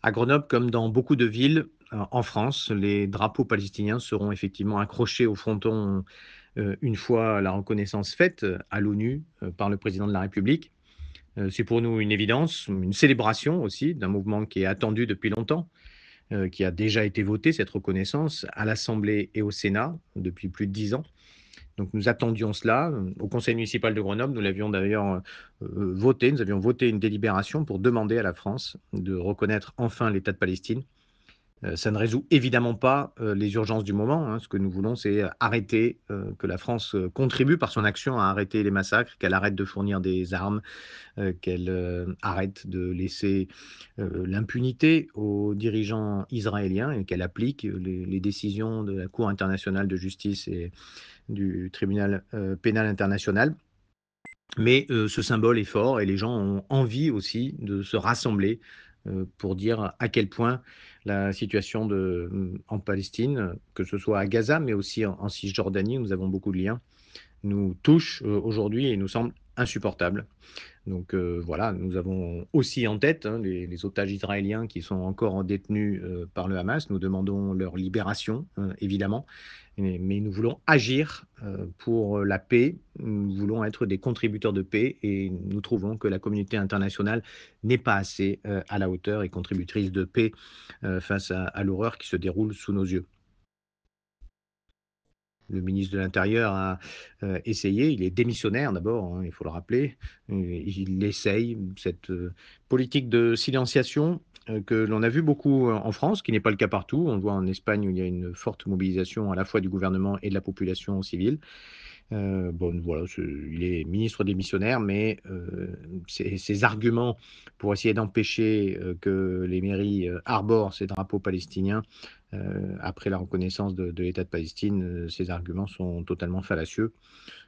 À Grenoble, comme dans beaucoup de villes en France, les drapeaux palestiniens seront effectivement accrochés au fronton une fois la reconnaissance faite à l'ONU par le président de la République. C'est pour nous une évidence, une célébration aussi d'un mouvement qui est attendu depuis longtemps, qui a déjà été voté, cette reconnaissance, à l'Assemblée et au Sénat depuis plus de 10 ans. Donc nous attendions cela. Au conseil municipal de Grenoble, nous l'avions d'ailleurs voté, nous avions voté une délibération pour demander à la France de reconnaître enfin l'État de Palestine. Ça ne résout évidemment pas les urgences du moment, hein. Ce que nous voulons, c'est arrêter, que la France contribue par son action à arrêter les massacres, qu'elle arrête de fournir des armes, qu'elle arrête de laisser l'impunité aux dirigeants israéliens et qu'elle applique les décisions de la Cour internationale de justice et du tribunal pénal international. Mais ce symbole est fort et les gens ont envie aussi de se rassembler pour dire à quel point la situation en Palestine, que ce soit à Gaza, mais aussi en Cisjordanie, nous avons beaucoup de liens, nous touche aujourd'hui et nous semble insupportable. Donc voilà, nous avons aussi en tête les otages israéliens qui sont encore détenus par le Hamas. Nous demandons leur libération, évidemment, mais nous voulons agir pour la paix. Nous voulons être des contributeurs de paix et nous trouvons que la communauté internationale n'est pas assez à la hauteur et contributrice de paix face à l'horreur qui se déroule sous nos yeux. Le ministre de l'Intérieur a essayé, il est démissionnaire d'abord, hein, il faut le rappeler. Il essaye cette politique de silenciation que l'on a vu beaucoup en France, qui n'est pas le cas partout. On le voit en Espagne où il y a une forte mobilisation à la fois du gouvernement et de la population civile. Bon, voilà, il est ministre démissionnaire, mais ses arguments pour essayer d'empêcher que les mairies arborent ces drapeaux palestiniens après la reconnaissance de l'État de Palestine, ces arguments sont totalement fallacieux.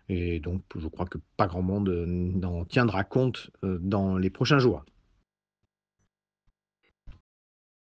Et donc, je crois que pas grand monde n'en tiendra compte dans les prochains jours.